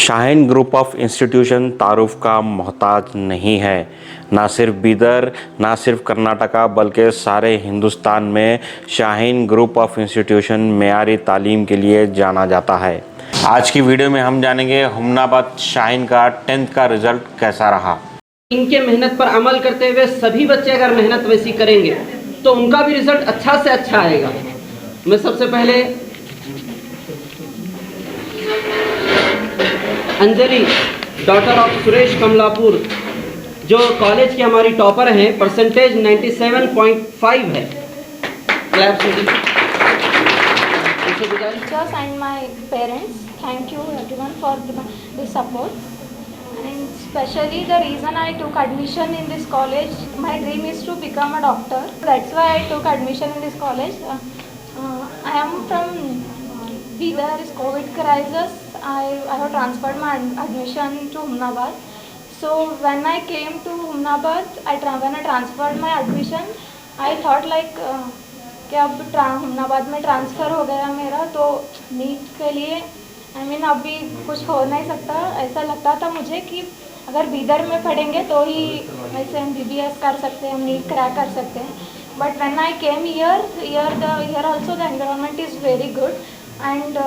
Shaheen group of institution तारुफ का मोहताज नहीं है। ना सिर्फ बीदर, ना सिर्फ कर्नाटका, बल्कि सारे हिंदुस्तान में शाहीन ग्रुप ऑफ इंस्टीट्यूशन मेयारी तालीम के लिए जाना जाता है। आज की वीडियो में हम जानेंगे हुमनाबाद शाहीन का 10th का रिजल्ट कैसा रहा। इनके मेहनत पर अमल करते हुए सभी बच्चे अगर मेहनत वैसी करेंगे तो उनका भी रिजल्ट अच्छा से अच्छा आएगा। मैं सबसे पहले अंजलि, डॉटर ऑफ सुरेश कमलापुर, जो कॉलेज की हमारी टॉपर हैं, परसेंटेज 97.5 है। Teachers and my parents, thank you everyone for the support, and especially the reason I took admission in this college, my dream is to become a doctor. That's why I took admission in this college. I am from Bidar. Is COVID crisis, I have transferred my admission to Humnabad. So when I came to Humnabad, when I transferred my admission, I thought like कि अब हुमनाबाद में transfer हो गया मेरा, तो NEET के लिए अभी कुछ हो नहीं सकता। ऐसा लगता था मुझे कि अगर बीदर में पढ़ेंगे तो ही वैसे हम BBS कर सकते हैं, हम नीट क्रैक कर सकते हैं। But when I came here also the environment is very good, and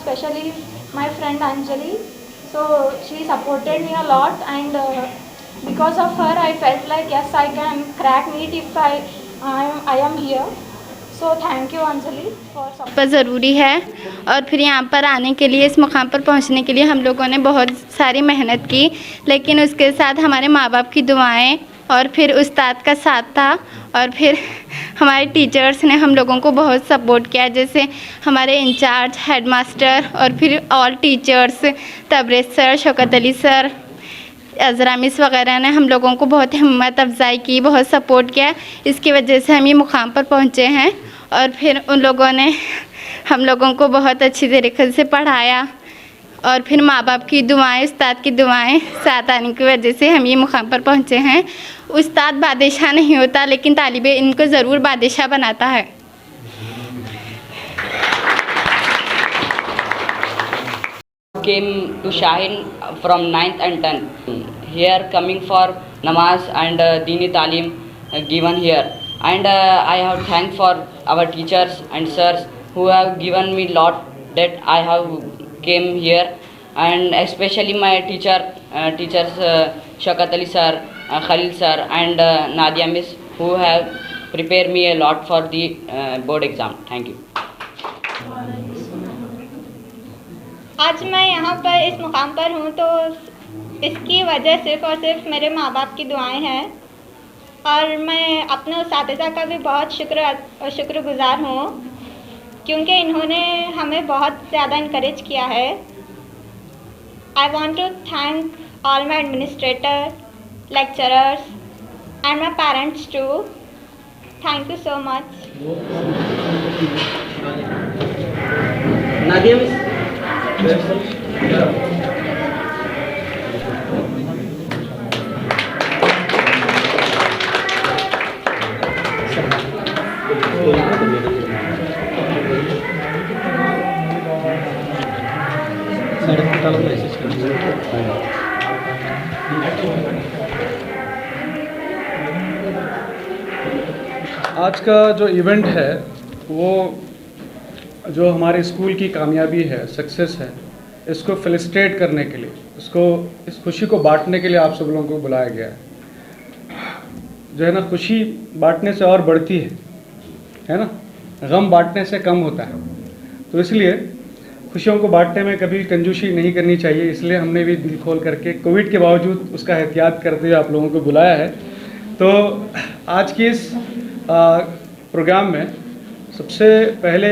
specially my friend Anjali, so she supported me a lot, and because of her I felt like yes, I can crack NEET if I am here. So thank you Anjali for support. पर ज़रूरी है, और फिर यहाँ पर आने के लिए, इस मुकाम पर पहुँचने के लिए हम लोगों ने बहुत सारी मेहनत की, लेकिन उसके साथ हमारे माँ बाप की दुआएं और फिर उस्ताद का साथ था, और फिर हमारे टीचर्स ने हम लोगों को बहुत सपोर्ट किया, जैसे हमारे इंचार्ज, हेडमास्टर और फिर all teachers, Tabrez sir, Shaukat Ali sir, Azra miss वगैरह ने हम लोगों को बहुत हिम्मत अफजाई की, बहुत सपोर्ट किया। इसकी वजह से हम ये मुकाम पर पहुँचे हैं, और फिर उन लोगों ने हम लोगों को बहुत अच्छी तरीके से पढ़ाया, और फिर माँ बाप की दुआएं, उस्ताद की दुआएं साथ आने की वजह से हम ये मुकाम पर पहुँचे हैं। उस्ताद बादशाह नहीं होता, लेकिन तालिबे इनको ज़रूर बादशाह बनाता है। Came to Shahin from 9th and 10th. Here coming for namaz and Dini Talim given here, and I have thanked for our teachers and sirs who have given me lot that I have came here, and especially my teachers Shaukat Ali sir, Khalil sir and Nadia miss, who have prepared me a lot for the board exam. Thank you. आज मैं यहाँ पर इस मुकाम पर हूँ तो इसकी वजह सिर्फ़ और सिर्फ मेरे माँ बाप की दुआएं हैं, और मैं अपने उस्तादिज़ा का भी बहुत शुक्रगुज़ार हूँ, क्योंकि इन्होंने हमें बहुत ज़्यादा इनकरेज किया है। I want to thank all my administrator, lecturers and my parents too. Thank you so much. Nadia miss, आज का जो इवेंट है वो जो हमारे स्कूल की कामयाबी है, सक्सेस है, इसको फेलिसिटेट करने के लिए, इस खुशी को बांटने के लिए आप सब लोगों को बुलाया गया है। जो है ना, खुशी बांटने से और बढ़ती है ना, गम बांटने से कम होता है। तो इसलिए खुशियों को बांटने में कभी कंजूसी नहीं करनी चाहिए, इसलिए हमने भी दिल खोल करके कोविड के बावजूद उसका एहतियात करते हुए आप लोगों को बुलाया है। तो आज की इस प्रोग्राम में सबसे पहले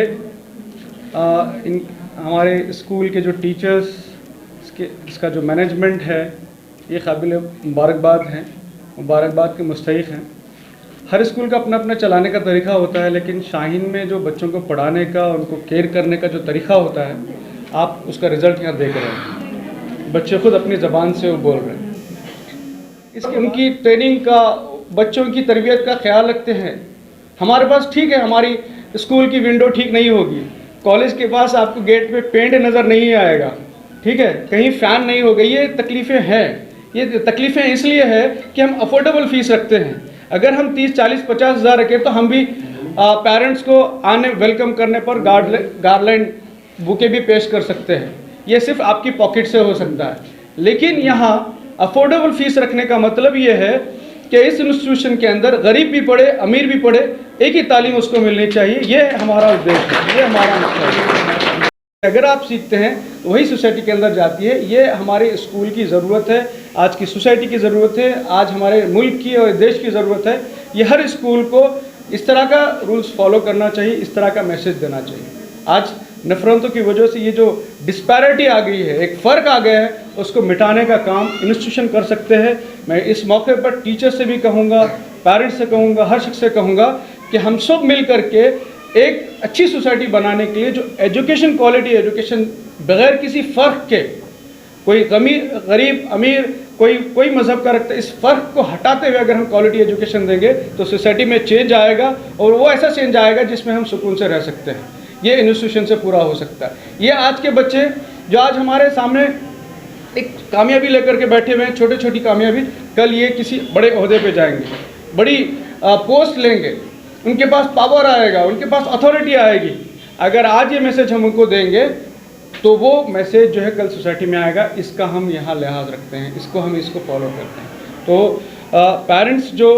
हमारे स्कूल के जो टीचर्स, इसका जो मैनेजमेंट है, ये काबिल मुबारकबाद हैं, मुबारकबाद के मुस्तहिक हैं। हर स्कूल का अपना अपना चलाने का तरीका होता है, लेकिन शाहीन में जो बच्चों को पढ़ाने का, उनको केयर करने का जो तरीका होता है, आप उसका रिज़ल्ट यहाँ देख रहे हैं। बच्चे खुद अपनी ज़बान से वो बोल रहे हैं। इसकी उनकी ट्रेनिंग का, बच्चों की तरबियत का ख्याल रखते हैं। हमारे पास ठीक है, हमारी स्कूल की विंडो ठीक नहीं होगी, कॉलेज के पास आपको गेट पे पेंट नज़र नहीं आएगा, ठीक है, कहीं फ़ैन नहीं हो गई, ये तकलीफ़ें हैं। ये तकलीफ़ें इसलिए है कि हम अफोर्डेबल फ़ीस रखते हैं। अगर हम 30, 40, 50 हज़ार रखें तो हम भी पेरेंट्स को आने वेलकम करने पर गार्लैंड बुके भी पेश कर सकते हैं। ये सिर्फ आपकी पॉकेट से हो सकता है। लेकिन यहाँ अफोर्डेबल फ़ीस रखने का मतलब ये है कि इस इंस्टीट्यूशन के अंदर गरीब भी पढ़े, अमीर भी पढ़े, एक ही तालीम उसको मिलनी चाहिए। ये हमारा उद्देश्य है, ये हमारा मकसद है। अगर आप सीखते हैं तो वही सोसाइटी के अंदर जाती है। ये हमारे स्कूल की ज़रूरत है, आज की सोसाइटी की ज़रूरत है, आज हमारे मुल्क की और देश की ज़रूरत है। ये हर स्कूल को इस तरह का रूल्स फॉलो करना चाहिए, इस तरह का मैसेज देना चाहिए। आज नफरतों की वजह से ये जो डिस्पैरिटी आ गई है, एक फ़र्क आ गया है, उसको मिटाने का काम इंस्टीट्यूशन कर सकते हैं। मैं इस मौके पर टीचर से भी कहूँगा, पेरेंट्स से कहूँगा, हर शख्स से कहूँगा कि हम सब मिल करके एक अच्छी सोसाइटी बनाने के लिए जो एजुकेशन क्वालिटी एजुकेशन बग़ैर किसी फ़र्क के, कोई गरीब अमीर कोई मज़हब का रखता है, इस फ़र्क को हटाते हुए अगर हम क्वालिटी एजुकेशन देंगे तो सोसाइटी में चेंज आएगा और वो ऐसा चेंज आएगा जिसमें हम सुकून से रह सकते हैं। ये इंस्टीट्यूशन से पूरा हो सकता है। ये आज के बच्चे जो आज हमारे सामने एक कामयाबी लेकर के बैठे हुए हैं, छोटी छोटी कामयाबी, कल ये किसी बड़े ओहदे पे जाएंगे, बड़ी पोस्ट लेंगे, उनके पास पावर आएगा, उनके पास अथॉरिटी आएगी। अगर आज ये मैसेज हम उनको देंगे तो वो मैसेज जो है कल सोसाइटी में आएगा। इसका हम यहाँ लिहाज रखते हैं, इसको फॉलो करते हैं। तो पेरेंट्स जो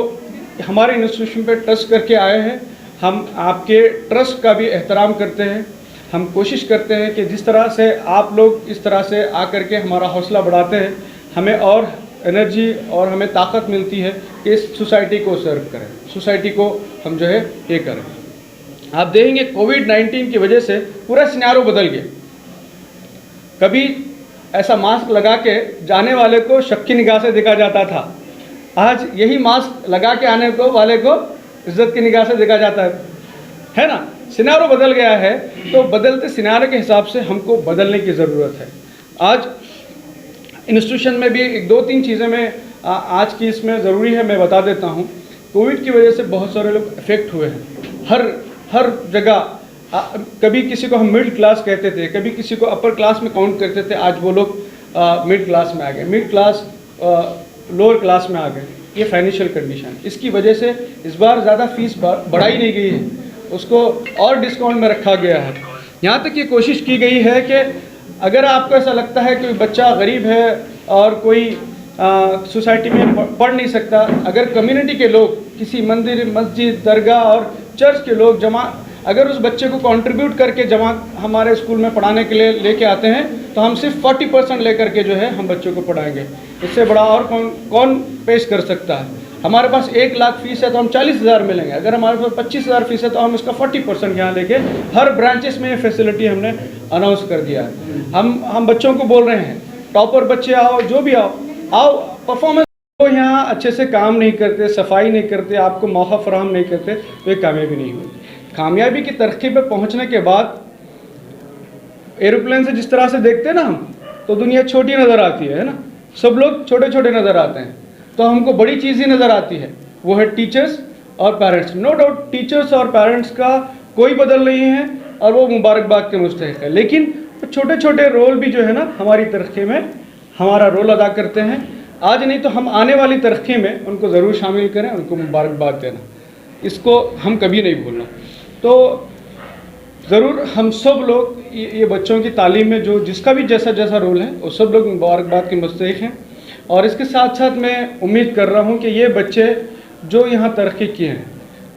हमारे इंस्टीट्यूशन पे ट्रस्ट करके आए हैं, हम आपके ट्रस्ट का भी एहतराम करते हैं। हम कोशिश करते हैं कि जिस तरह से आप लोग इस तरह से आकर के हमारा हौसला बढ़ाते हैं, हमें और एनर्जी और हमें ताकत मिलती है कि इस सोसाइटी को सर्व करें, सोसाइटी को हम जो है ये करें। आप देखेंगे कोविड-19 की वजह से पूरा सिनारो बदल गया। कभी ऐसा मास्क लगा के जाने वाले को शक की निगाह से देखा जाता था, आज यही मास्क लगा के आने वाले को इज्जत की निगाह से देखा जाता है ना। सिनारो बदल गया है, तो बदलते सिनारे के हिसाब से हमको बदलने की ज़रूरत है। आज इंस्टीट्यूशन में भी एक दो तीन चीज़ें मैं आज की इसमें ज़रूरी है मैं बता देता हूँ। कोविड की वजह से बहुत सारे लोग अफेक्ट हुए हैं, हर जगह। कभी किसी को हम मिडिल क्लास कहते थे, कभी किसी को अपर क्लास में काउंट करते थे, आज वो लोग मिडिल क्लास में आ गए, मिडिल क्लास लोअर क्लास में आ गए। ये फाइनेंशियल कंडीशन, इसकी वजह से इस बार ज़्यादा फीस बढ़ाई नहीं गई है, उसको और डिस्काउंट में रखा गया है। यहाँ तक ये कोशिश की गई है कि अगर आपको ऐसा लगता है कि बच्चा गरीब है और कोई सोसाइटी में पढ़ नहीं सकता, अगर कम्युनिटी के लोग, किसी मंदिर, मस्जिद, दरगाह और चर्च के लोग अगर उस बच्चे को कंट्रीब्यूट करके हमारे स्कूल में पढ़ाने के लिए लेके आते हैं, तो हम सिर्फ 40% लेकर के जो है हम बच्चों को पढ़ाएंगे। इससे बड़ा और कौन पेश कर सकता है। हमारे पास 1 लाख फीस है तो हम 40,000 मिलेंगे, अगर हमारे पास 25,000 फीस है तो हम उसका 40% यहाँ लेके हर ब्रांचेस में ये फैसिलिटी हमने अनाउंस कर दिया है। हम बच्चों को बोल रहे हैं, टॉपर बच्चे आओ, जो भी आओ परफॉर्मेंस। तो यहाँ अच्छे से काम नहीं करते, सफाई नहीं करते, आपको मौका फराहम नहीं करते, तो ये कामयाबी नहीं होती। कामयाबी की तरक्की पे पहुंचने के बाद एरोप्लेन से जिस तरह से देखते हैं ना हम, तो दुनिया छोटी नज़र आती है ना, सब लोग छोटे छोटे नज़र आते हैं, तो हमको बड़ी चीज़ ही नज़र आती है, वो है टीचर्स और पेरेंट्स। नो डाउट टीचर्स और पेरेंट्स का कोई बदल नहीं है और वो मुबारकबाद के मुस्तहिक है, लेकिन छोटे छोटे रोल भी जो है ना हमारी तरक्की में हमारा रोल अदा करते हैं। आज नहीं तो हम आने वाली तरक्की में उनको ज़रूर शामिल करें, उनको मुबारकबाद देना, इसको हम कभी नहीं भूलना। तो ज़रूर हम सब लोग ये बच्चों की तालीम में जो जिसका भी जैसा रोल है, वो सब लोग मुबारकबाद के मुस्तहिक हैं। और इसके साथ साथ मैं उम्मीद कर रहा हूँ कि ये बच्चे जो यहाँ तरक्की किए हैं,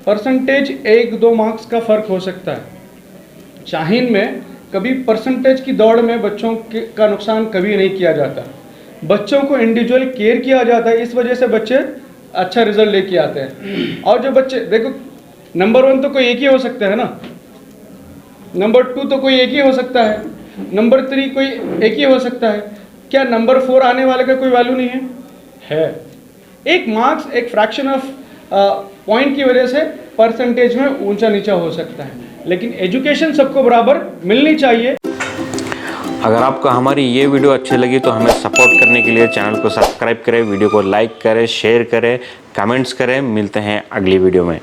परसेंटेज 1-2 मार्क्स का फ़र्क हो सकता है। शाहीन में कभी परसेंटेज की दौड़ में बच्चों का नुकसान कभी नहीं किया जाता, बच्चों को इंडिविजुअल केयर किया जाता है, इस वजह से बच्चे अच्छा रिजल्ट लेके आते हैं। और जो बच्चे देखो, नंबर 1 तो कोई एक ही हो सकता है ना, नंबर 2 तो कोई एक ही हो सकता है, नंबर 3 कोई एक ही हो सकता है, क्या नंबर 4 आने वाले का कोई वैल्यू नहीं है? एक मार्क्स, एक फ्रैक्शन ऑफ पॉइंट की वजह से परसेंटेज में ऊंचा नीचा हो सकता है, लेकिन एजुकेशन सबको बराबर मिलनी चाहिए। अगर आपको हमारी ये वीडियो अच्छी लगी तो हमें सपोर्ट करने के लिए चैनल को सब्सक्राइब करें, वीडियो को लाइक करें, शेयर करें, कमेंट्स करें। मिलते हैं अगली वीडियो में।